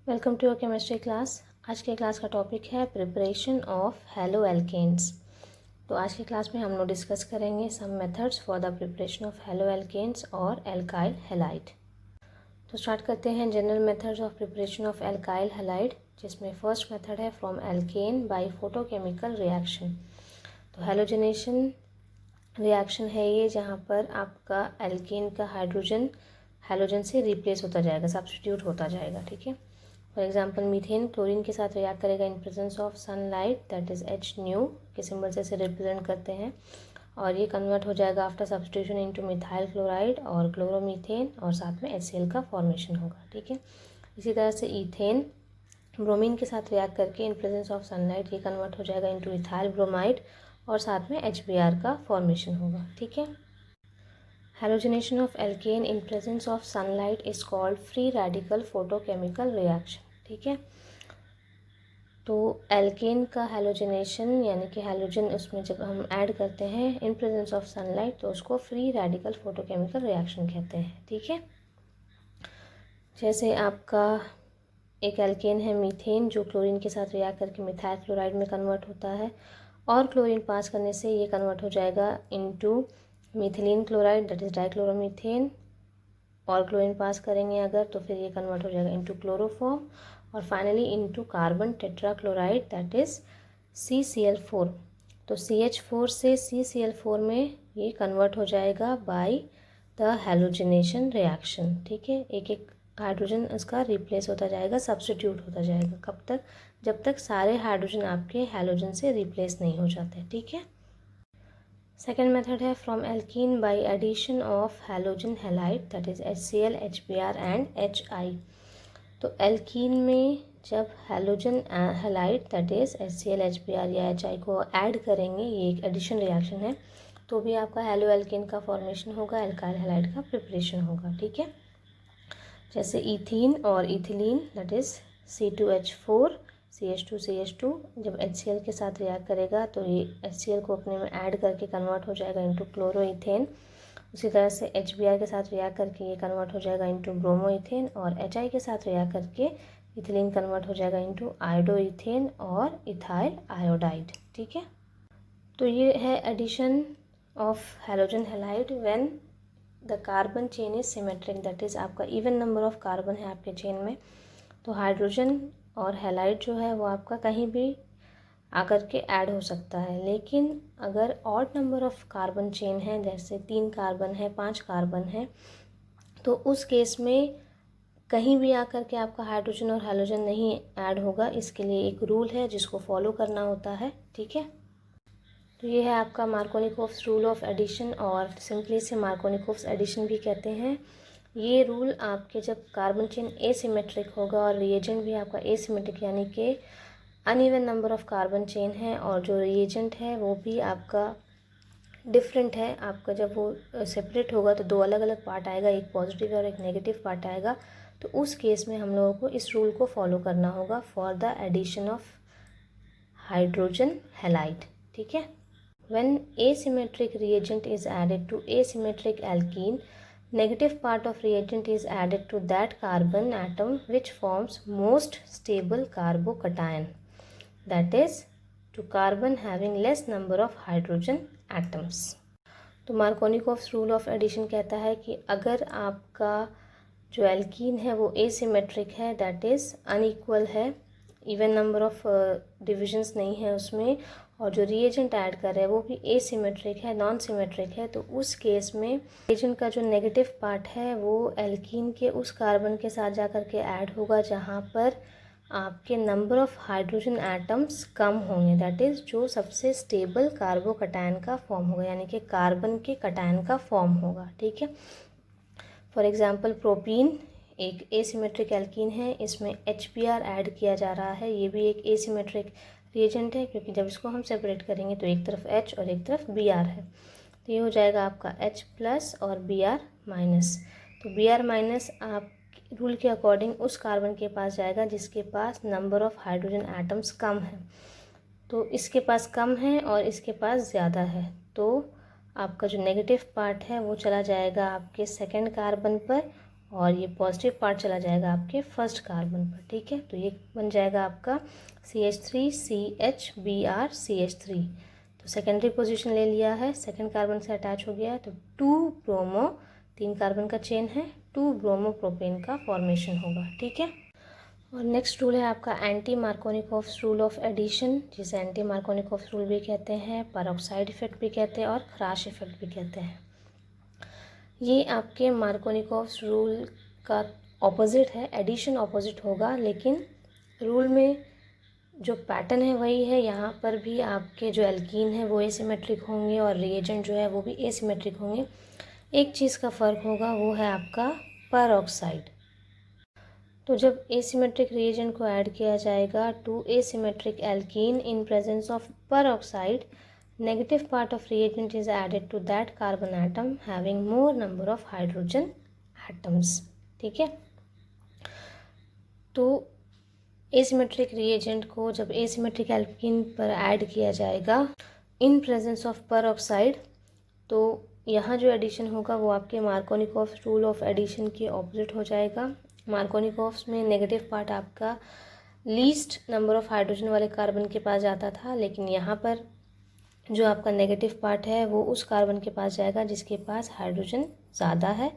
Welcome to your chemistry class. आज के class का टॉपिक है प्रिपरेशन ऑफ हेलो एल्केन्स। तो आज की क्लास में हम लोग डिस्कस करेंगे some methods for the preparation of halo alkanes और एल्काइल हैलाइड। तो स्टार्ट करते हैं general methods of preparation of alkyl halide, जिसमें फर्स्ट मेथड है from alkane by photochemical reaction. तो हेलोजनेशन रिएक्शन है ये, जहाँ पर आपका एल्केन का हाइड्रोजन हेलोजन से रिप्लेस होता जाएगा, सब्स्टिट्यूट होता जाएगा। ठीक है। फॉर एग्जाम्पल मीथेन क्लोरीन के साथ रिएक्ट करेगा इन presence of sunlight, that is H new के सिंबल से इसे रिप्रेजेंट करते हैं, और ये कन्वर्ट हो जाएगा after substitution into methyl chloride और क्लोरोमीथेन, और साथ में HCl का फॉर्मेशन होगा। ठीक है। इसी तरह से ईथेन ब्रोमीन के साथ रिएक्ट करके इन प्रेजेंस ऑफ सनलाइट ये कन्वर्ट हो जाएगा इनटू इथाइल ब्रोमाइड, और साथ में HBr का फॉर्मेशन होगा। ठीक है। Halogenation of alkane in presence of sunlight is called free radical photochemical reaction। ठीक है। तो एल्केन का हेलोजनेशन यानी कि हेलोजन उसमें जब हम ऐड करते हैं इन प्रेजेंस ऑफ सनलाइट, तो उसको फ्री रेडिकल फोटोकेमिकल रिएक्शन कहते हैं। ठीक है। जैसे आपका एक एल्केन है मीथेन, जो क्लोरीन के साथ रिएक्ट करके मिथाइल क्लोराइड में कन्वर्ट होता है, और क्लोरीन पास करने से ये कन्वर्ट हो जाएगा into methylene chloride, that is dichloromethane, और क्लोरीन पास करेंगे अगर तो फिर ये कन्वर्ट हो जाएगा इनटू क्लोरोफॉर्म, और finally into carbon tetrachloride, that is CCl4। तो CH4 से CCl4 में ये कन्वर्ट हो जाएगा बाय द हेलोजनेशन रिएक्शन। ठीक है। एक एक हाइड्रोजन इसका रिप्लेस होता जाएगा, सब्स्टिट्यूट होता जाएगा। कब तक? जब तक सारे हाइड्रोजन आपके हेलोजन से रिप्लेस नहीं हो जाते। ठीक है। सेकेंड मेथड है from alkene by addition of halogen halide, that is HCl, HBr and HI। तो एल्कीन में जब halogen halide that is HCl, HBr या HI को ऐड करेंगे, ये एक एडिशन रिएक्शन है, तो भी आपका हेलो एल्कीन का फॉर्मेशन होगा, एल्काइल हैलाइड का प्रिपरेशन होगा। ठीक है। जैसे इथीन और ethylene that is C2H4 CH2 जब HCl के साथ रिएक्ट करेगा तो ये HCl को अपने में ऐड करके कन्वर्ट हो जाएगा इनटू क्लोरोइथेन। उसी तरह से HBr के साथ रिएक्ट करके ये कन्वर्ट हो जाएगा इनटू ब्रोमोइथेन, और HI के साथ रिएक्ट करके इथिलीन कन्वर्ट हो जाएगा इनटू आयोडोइथेन और इथाइल आयोडाइड। ठीक है। तो ये है addition of halogen halide when the carbon chain is symmetric, that is आपका इवन नंबर ऑफ कार्बन है आपके चेन में, तो हाइड्रोजन और हैलाइड जो है वो आपका कहीं भी आकर के ऐड हो सकता है। लेकिन अगर odd number of carbon chain है, जैसे 3 कार्बन है, 5 कार्बन है, तो उस केस में कहीं भी आकर के आपका हाइड्रोजन और हैलोजन नहीं ऐड होगा। इसके लिए एक रूल है जिसको फॉलो करना होता है। ठीक है। तो ये है आपका मार्कोनिकोव्स रूल ऑफ एडिशन, और सिंपली से मार्कोनिकोव्स एडिशन भी कहते हैं। ये रूल आपके जब कार्बन चेन एसिमेट्रिक होगा और रिएजेंट भी आपका एसिमेट्रिक यानी कि uneven number of carbon chain है, और जो रिएजेंट है वो भी आपका डिफरेंट है, आपका जब वो सेपरेट होगा तो 2 अलग अलग पार्ट आएगा, एक पॉजिटिव और एक नेगेटिव पार्ट आएगा। तो उस केस में हम लोगों को इस रूल को फॉलो करना होगा for the addition of hydrogen halide. ठीक है। When asymmetric reagent is added to asymmetric alkene, negative part of reagent is added to that carbon atom which forms most stable carbocation, that is to carbon having less number of hydrogen atoms। तो Markovnikov's rule of addition कहता है कि अगर आपका जो alkene है वो asymmetric है, दैट इज़ अनइक्वल है, इवन नंबर ऑफ डिविजन्स नहीं है उसमें, और जो रिएजेंट ऐड कर रहे हैं वो भी एसिमेट्रिक है, नॉन सिमेट्रिक है, तो उस केस में रिएजेंट का जो नेगेटिव पार्ट है वो एल्कीन के उस कार्बन के साथ जाकर के ऐड होगा जहाँ पर आपके number of hydrogen atoms come होंगे, दैट इज़ जो सबसे स्टेबल कार्बोकटायन का फॉर्म होगा, यानी कि कार्बन के कटायन का फॉर्म होगा। ठीक है। फॉर एग्जांपल प्रोपीन एक एसिमेट्रिक एल्कीन है, इसमें HBr ऐड किया जा रहा है, ये भी एक एसिमेट्रिक रिएजेंट है, क्योंकि जब इसको हम सेपरेट करेंगे तो एक तरफ H और एक तरफ Br है, तो ये हो जाएगा आपका H प्लस और Br माइनस। तो Br माइनस आप रूल के अकॉर्डिंग उस कार्बन के पास जाएगा जिसके पास number of hydrogen atoms come है, तो इसके पास कम है और इसके पास ज़्यादा है, तो आपका जो नेगेटिव पार्ट है वो चला जाएगा आपके सेकेंड कार्बन पर, और ये पॉजिटिव पार्ट चला जाएगा आपके फर्स्ट कार्बन पर, ठीक है। तो ये बन जाएगा आपका CH3CHBr CH3। तो सेकेंडरी पोजीशन ले लिया है, सेकेंड कार्बन से अटैच हो गया है, तो 2 ब्रोमो, 3 कार्बन का चेन है, 2 ब्रोमो प्रोपेन का फॉर्मेशन होगा, ठीक है। और नेक्स्ट रूल है आपका anti Markovnikov rule of addition, जिसे एंटी मार्कोनिकॉफ रूल भी कहते हैं, परऑक्साइड इफेक्ट भी कहते हैं और क्रैश इफेक्ट भी कहते हैं। ये आपके मार्कोनिकॉफ रूल का ऑपोजिट है, एडिशन ऑपोजिट होगा, लेकिन रूल में जो पैटर्न है वही है। यहाँ पर भी आपके जो एल्कीन है वो एसिमेट्रिक होंगे और रिएजेंट जो है वो भी एसिमेट्रिक होंगे। एक चीज़ का फ़र्क होगा, वो है आपका परऑक्साइड। तो जब एसिमेट्रिक रिएजेंट को ऐड किया जाएगा to asymmetric alkene in presence of peroxide, negative part of reagent is added to that carbon atom having more number of hydrogen atoms, ठीक है। तो एसिमेट्रिक रिएजेंट को जब एसिमेट्रिक एल्कीन पर ऐड किया जाएगा इन प्रेजेंस ऑफ परऑक्साइड, तो यहाँ जो एडिशन होगा वो आपके मार्कोनिकॉफ रूल ऑफ एडिशन के ऑपोजिट हो जाएगा। मार्कोनिकॉफ्स में नेगेटिव पार्ट आपका लीस्ट नंबर ऑफ हाइड्रोजन वाले कार्बन के पास जाता था, लेकिन यहाँ पर जो आपका नेगेटिव पार्ट है वो उस कार्बन के पास जाएगा जिसके पास हाइड्रोजन ज़्यादा है,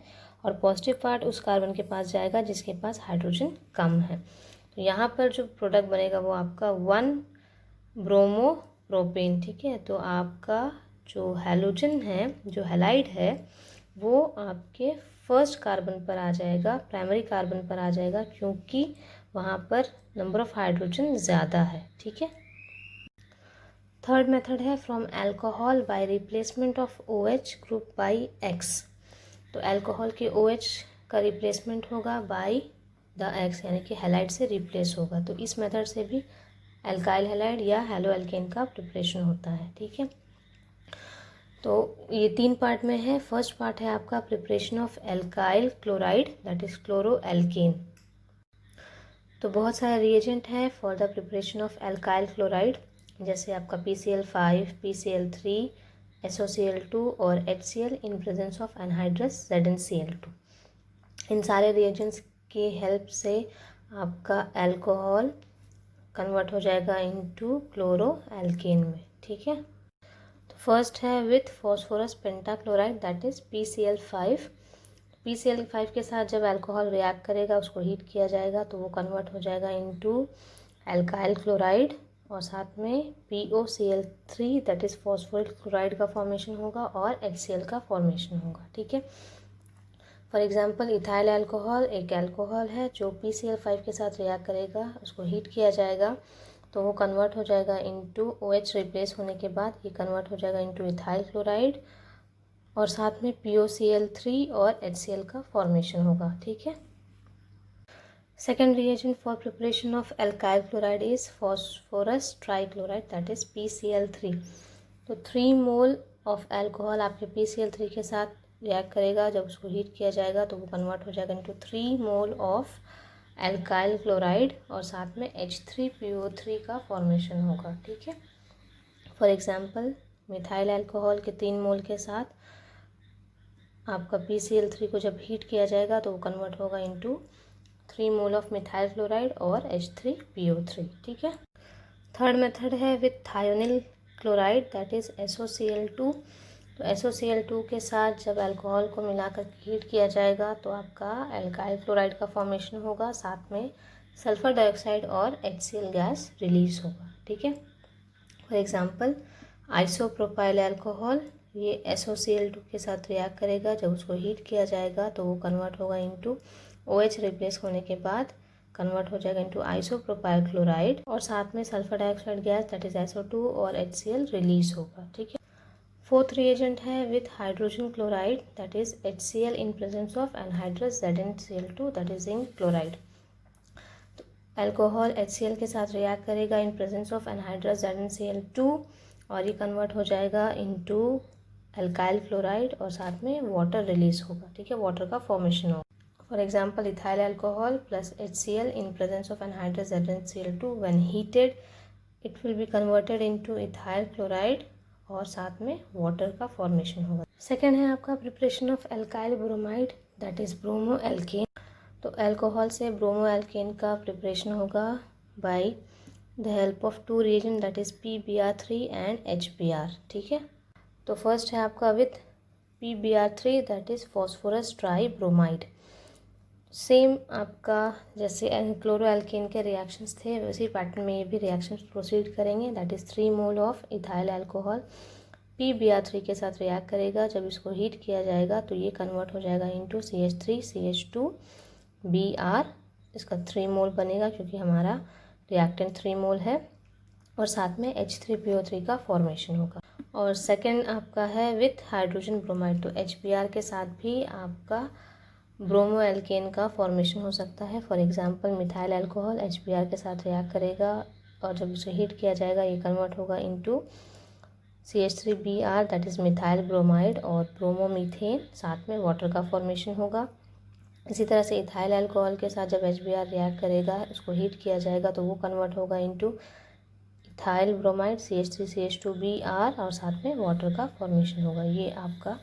और पॉजिटिव पार्ट उस कार्बन के पास जाएगा जिसके पास हाइड्रोजन कम है। तो यहाँ पर जो प्रोडक्ट बनेगा वो आपका 1 ब्रोमो प्रोपेन, ठीक है। तो आपका जो हैलोजन है, जो हैलाइड है, वो आपके फर्स्ट कार्बन पर आ जाएगा, प्राइमरी कार्बन पर आ जाएगा, क्योंकि वहाँ पर नंबर ऑफ हाइड्रोजन ज़्यादा है, ठीक है। थर्ड मेथड है from alcohol by replacement of OH group by X। तो अल्कोहल के OH का रिप्लेसमेंट होगा बाय द X, यानी कि हैलाइड से रिप्लेस होगा। तो इस मेथड से भी एल्काइल हैलाइड या हैलो एल्केन का प्रिपरेशन होता है, ठीक है। तो ये 3 पार्ट में है। फर्स्ट पार्ट है आपका preparation of alkyl chloride, that is chloro alkane. तो बहुत सारे रिएजेंट है for the preparation of alkyl chloride, जैसे आपका PCl5, PCl3, SOCl2 और HCl in presence of anhydrous ZnCl2। इन सारे रिएजेंट्स की हेल्प से आपका अल्कोहल कन्वर्ट हो जाएगा इनटू क्लोरो एल्केन में, ठीक है। तो फर्स्ट है with phosphorus pentachloride, that is PCl5। PCl5 के साथ जब अल्कोहल रिएक्ट करेगा, उसको हीट किया जाएगा, तो वो कन्वर्ट हो जाएगा इनटू एल्काइल क्लोराइड, और साथ में POCl3 that is phosphoric chloride का फॉर्मेशन होगा और HCl का फॉर्मेशन होगा, ठीक है। फॉर एग्जांपल इथाइल अल्कोहल एक अल्कोहल है जो PCl5 के साथ रिएक्ट करेगा, उसको हीट किया जाएगा, तो वो कन्वर्ट हो जाएगा इनटू OH रिप्लेस होने के बाद ये कन्वर्ट हो जाएगा इनटू इथाइल क्लोराइड, और साथ में POCl3 और HCl का फॉर्मेशन होगा, ठीक है। Second reagent for preparation of alkyl chloride is phosphorus trichloride, that is PCl3। तो 3 मोल ऑफ अल्कोहल आपके PCl3 के साथ रिएक्ट करेगा, जब उसको हीट किया जाएगा तो वो कन्वर्ट हो जाएगा into 3 mole of alkyl chloride, और साथ में H3PO3 का फॉर्मेशन होगा, ठीक है। फॉर एग्जांपल मिथाइल अल्कोहल के 3 मोल के साथ आपका PCl3 को जब हीट किया जाएगा तो वो कन्वर्ट होगा into 3 mole of methyl chloride और H3PO3, ठीक है। थर्ड मेथड है with thionyl chloride, that is SOCl2। तो SOCl2 के साथ जब अल्कोहल को मिलाकर हीट किया जाएगा तो आपका एल्काइल क्लोराइड का फॉर्मेशन होगा, साथ में सल्फर डाइऑक्साइड और HCl गैस रिलीज होगा, ठीक है। फॉर एग्जांपल आइसोप्रोपाइल अल्कोहल, ये SOCl2 के साथ रिएक्ट करेगा, जब उसको हीट किया जाएगा तो वो कन्वर्ट होगा इनटू OH रिप्लेस होने के बाद कन्वर्ट हो जाएगा इनटू आइसोप्रोपाइल क्लोराइड, और साथ में sulphur dioxide gas that is SO2 और HCl रिलीज होगा, ठीक है। फोर्थ रिएजेंट है with hydrogen chloride, that is HCl in presence of anhydrous ZnCl2 that is zinc chloride. तो अल्कोहल HCl के साथ रिएक्ट करेगा इन प्रेजेंस ऑफ एनहाइड्रस ZnCl2, और ये कन्वर्ट हो जाएगा इनटू एल्काइल क्लोराइड, और साथ में वाटर रिलीज होगा, ठीक है, वाटर का फॉर्मेशन होगा। For example ethyl alcohol plus HCl in presence of anhydrous ZnCl2 when heated it will be converted into ethyl chloride, और साथ में वाटर का फॉर्मेशन होगा। सेकेंड है आपका preparation of alkyl bromide, that is bromo alkane. तो alcohol से bromo alkane का प्रिपरेशन होगा by the help of two reagent that is PbR3 and HBr। ठीक है, तो फर्स्ट है आपका with PbR3 that is phosphorus tribromide. Same आपका जैसे क्लोरो एल्केन के रिएक्शंस थे उसी पैटर्न में ये भी रिएक्शंस प्रोसीड करेंगे। That is 3 mole of ethyl alcohol PbR3 के साथ रिएक्ट करेगा। जब इसको हीट किया जाएगा तो ये कन्वर्ट हो जाएगा इंटू CH3CH2Br। इसका 3 मोल बनेगा क्योंकि हमारा रिएक्टेंट 3 मोल है, और साथ में H3PO3 का फॉर्मेशन होगा। और सेकंड आपका है विथ हाइड्रोजन ब्रोमाइड। तो HBr के साथ भी आपका ब्रोमो एल्केन का फॉर्मेशन हो सकता है। For example methyl alcohol HBr के साथ रिएक्ट करेगा और जब इसे हीट किया जाएगा ये कन्वर्ट होगा into CH3Br that is methyl bromide और ब्रोमोमीथेन, साथ में वाटर का फॉर्मेशन होगा। इसी तरह से इथाइल अल्कोहल के साथ जब HBr रिएक्ट करेगा उसको हीट किया जाएगा तो वो कन्वर्ट होगा इनटू इथाइल ब्रोमाइड CH3CH2Br और साथ में वाटर का फॉर्मेशन होगा। ये आपका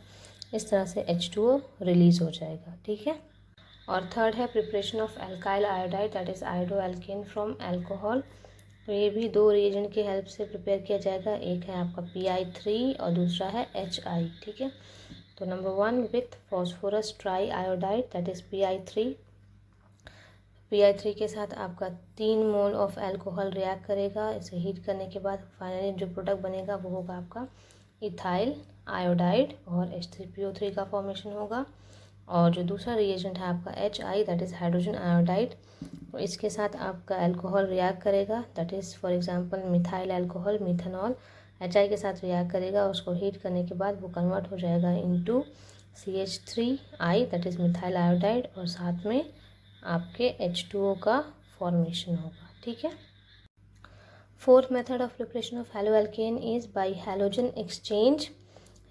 इस तरह से H2O रिलीज हो जाएगा। ठीक है, और थर्ड है preparation of alkyl iodide that is iodo alkane from alcohol. तो ये भी 2 रिएजेंट की हेल्प से प्रिपेयर किया जाएगा। एक है आपका Pi3 और दूसरा है HI। ठीक है, तो number 1 with phosphorus try iodide that is Pi3 के साथ आपका 3 मोल ऑफ अल्कोहल रिएक्ट करेगा। इसे हीट करने के बाद फाइनली जो प्रोडक्ट बनेगा वो होगा आपका इथाइल आयोडाइड और H3PO3 का फॉर्मेशन होगा। और जो दूसरा रिएजेंट है आपका HI that is hydrogen iodide, तो इसके साथ आपका अल्कोहल रिएक्ट करेगा। That is for example methyl alcohol methanol HI के साथ रिएक्ट करेगा। उसको हीट करने के बाद वो कन्वर्ट हो जाएगा into CH3I that is methyl iodide और साथ में आपके H2O का फॉर्मेशन होगा। ठीक है, fourth method of preparation of halo alkane is by halogen exchange,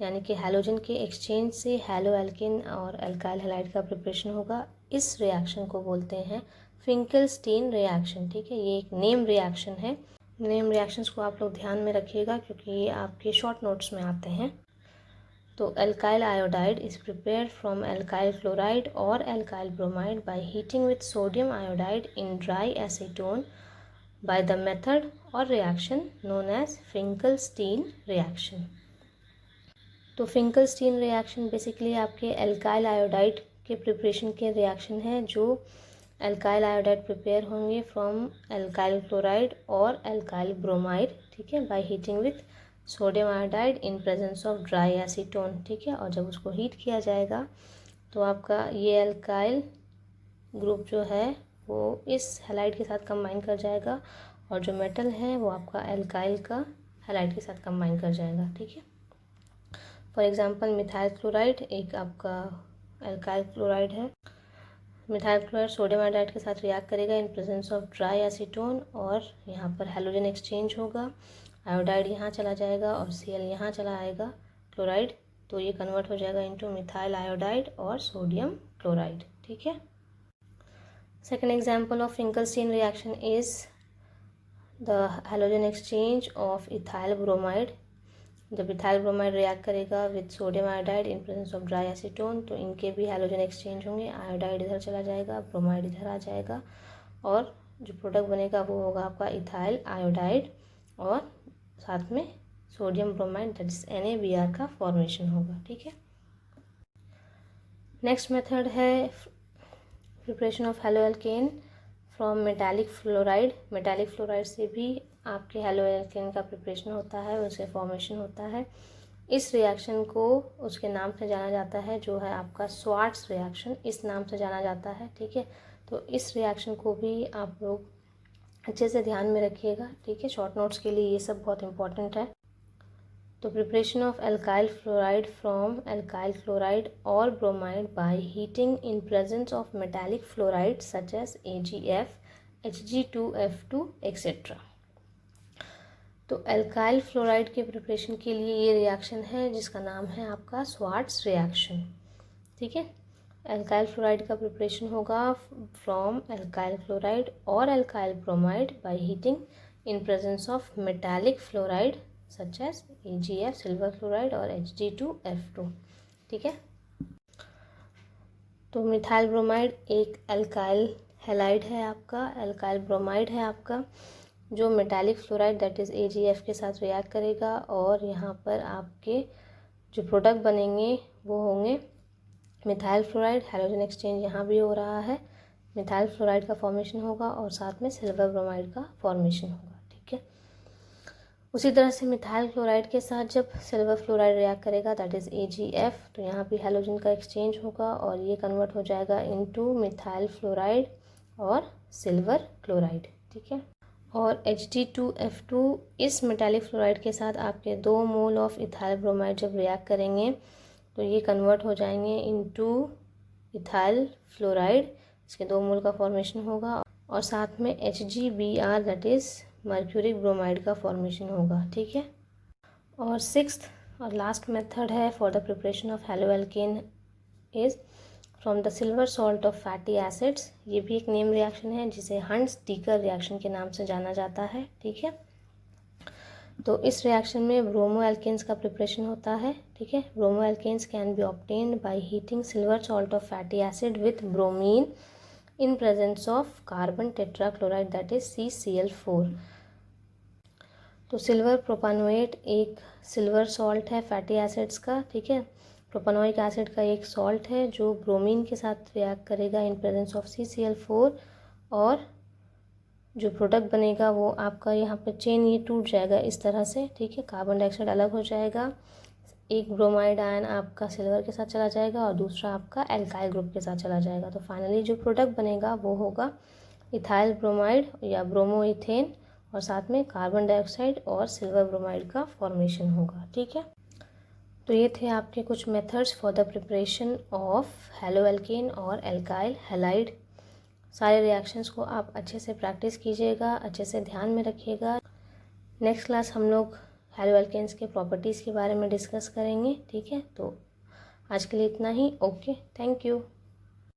यानी कि हैलोजन के एक्सचेंज से हैलो एल्केन और अल्काइल हैलाइड का प्रिपरेशन होगा। इस रिएक्शन को बोलते हैं फिंकलस्टीन रिएक्शन। ठीक है, ये एक नेम रिएक्शन है। नेम रिएक्शंस को आप लोग ध्यान में रखिएगा क्योंकि ये आपके शॉर्ट नोट्स में आते हैं। तो alkyl iodide is prepared from alkyl chloride और alkyl bromide by heating with sodium iodide in dry acetone by the method or reaction known as Finkelstein reaction. तो फिंकलस्टीन रिएक्शन बेसिकली आपके alkyl iodide के preparation के reaction है, जो alkyl iodide prepare होंगे from alkyl chloride और alkyl bromide. ठीक है, by heating with sodium iodide in presence of dry acetone. ठीक है, और जब उसको हीट किया जाएगा तो आपका ये अल्काइल ग्रुप जो है वो इस हैलाइड के साथ कंबाइन कर जाएगा और जो मेटल है वो आपका अल्काइल का हैलाइड के साथ कंबाइन कर जाएगा। ठीक है, फॉर एग्जांपल मिथाइल क्लोराइड एक आपका अल्काइल क्लोराइड है। मिथाइल क्लोराइड सोडियम आयोडाइड के साथ रिएक्ट करेगा इन प्रेजेंस ऑफ ड्राई एसीटोन और यहाँ पर हैलोजन एक्सचेंज होगा। आयोडाइड यहाँ चला जाएगा और Cl यहाँ चला आएगा क्लोराइड, तो ये कन्वर्ट हो जाएगा इनटू मिथाइल आयोडाइड और सोडियम क्लोराइड। ठीक है, second example of Finkelstein reaction is the halogen exchange of ethyl bromide। जब इथाइल ब्रोमाइड रिएक्ट करेगा with sodium iodide in presence of dry acetone तो इनके भी हैलोजन एक्सचेंज होंगे। आयोडाइड इधर चला जाएगा, ब्रोमाइड इधर आ जाएगा और जो प्रोडक्ट बनेगा वो होगा आपका इथाइल आयोडाइड और साथ में sodium bromide that is NaBr का फॉर्मेशन होगा। ठीक है, नेक्स्ट मेथड है preparation of halo alkane from metallic fluoride. Metallic fluoride से भी आपके हैलो एल्केन का प्रिपरेशन होता है, उससे फॉर्मेशन होता है। इस रिएक्शन को उसके नाम से जाना जाता है जो है आपका स्वार्ट्स रिएक्शन, इस नाम से जाना जाता है। ठीक है, तो इस रिएक्शन को भी आप लोग अच्छे से ध्यान में रखिएगा। ठीक है, शॉर्ट नोट्स के लिए ये सब बहुत इंपॉर्टेंट है। तो preparation of alkyl fluoride from alkyl chloride और bromide by heating in presence of metallic fluoride such as AgF, Hg2F2 etcetera. तो अल्काइल फ्लोराइड के प्रिपरेशन के लिए ये रिएक्शन है जिसका नाम है आपका स्वार्ट्स रिएक्शन। ठीक है, अल्काइल फ्लोराइड का प्रिपरेशन होगा फ्रॉम अल्काइल क्लोराइड और alkyl bromide by heating in presence of metallic fluoride such as AgF silver chloride और Hg2F2। ठीक है, तो मिथाइल ब्रोमाइड एक एल्काइल हैलाइड है आपका, एल्काइल ब्रोमाइड है आपका, जो metallic fluoride that is AgF के साथ रिएक्ट करेगा और यहाँ पर आपके जो प्रोडक्ट बनेंगे वो होंगे मिथाइल फ्लोराइड। हैलोजन एक्सचेंज यहाँ भी हो रहा है, मिथाइल फ्लोराइड का फॉर्मेशन होगा और साथ में सिल्वर ब्रोमाइड का फॉर्मेशन होगा। ठीक है, उसी तरह से मिथाइल क्लोराइड के साथ जब सिल्वर फ्लोराइड रिएक्ट करेगा दैट इज़ AgF, तो यहाँ भी हैलोजन का एक्सचेंज होगा और ये कन्वर्ट हो जाएगा इनटू मिथाइल फ्लोराइड और सिल्वर क्लोराइड। ठीक है, और Hd2F2 इस मेटालिक फ्लोराइड के साथ आपके 2 मोल ऑफ इथाइल ब्रोमाइड जब रिएक्ट करेंगे तो ये कन्वर्ट हो जाएंगे इनटू इथाइल फ्लोराइड, इसके 2 मोल का फॉर्मेशन होगा और साथ में HgBr that is mercuric bromide का फॉर्मेशन होगा। ठीक है, और सिक्स्थ और लास्ट मेथड है for the preparation of haloalkane is from the silver salt of fatty acids. ये भी एक नेम रिएक्शन है जिसे हंट्स-डीकर रिएक्शन के नाम से जाना जाता है। ठीक है, तो इस रिएक्शन में ब्रोमो एल्केन्स का प्रिपरेशन होता है। ठीक है, bromo alkanes can be obtained by heating silver salt of fatty acid with bromine in presence of carbon tetrachloride that is CCl4। तो सिल्वर प्रोपानोएट एक सिल्वर सॉल्ट है फैटी एसिड्स का। ठीक है, प्रोपानोइक एसिड का एक सॉल्ट है जो ब्रोमीन के साथ रिएक्ट करेगा इन प्रेजेंस ऑफ CCl4 और जो प्रोडक्ट बनेगा वो आपका यहाँ पे चेन ये टूट जाएगा इस तरह से। ठीक है, कार्बन डाइऑक्साइड अलग हो जाएगा, एक ब्रोमाइड आयन आपका सिल्वर के साथ चला जाएगा और दूसरा आपका एल्काइल ग्रुप के साथ चला जाएगा। तो फाइनली जो प्रोडक्ट बनेगा वो होगा इथाइल ब्रोमाइड या ब्रोमो इथेन और साथ में कार्बन डाइऑक्साइड और सिल्वर ब्रोमाइड का फॉर्मेशन होगा। ठीक है, तो ये थे आपके कुछ methods for the preparation of haloalkane और एल्काइल हैलाइड। सारे रिएक्शंस को आप अच्छे से प्रैक्टिस कीजिएगा, अच्छे से ध्यान में रखिएगा। नेक्स्ट क्लास हम लोग हेलोएल्केन्स के प्रॉपर्टीज़ के बारे में डिस्कस करेंगे। ठीक है, तो आज के लिए इतना ही। Okay, thank you.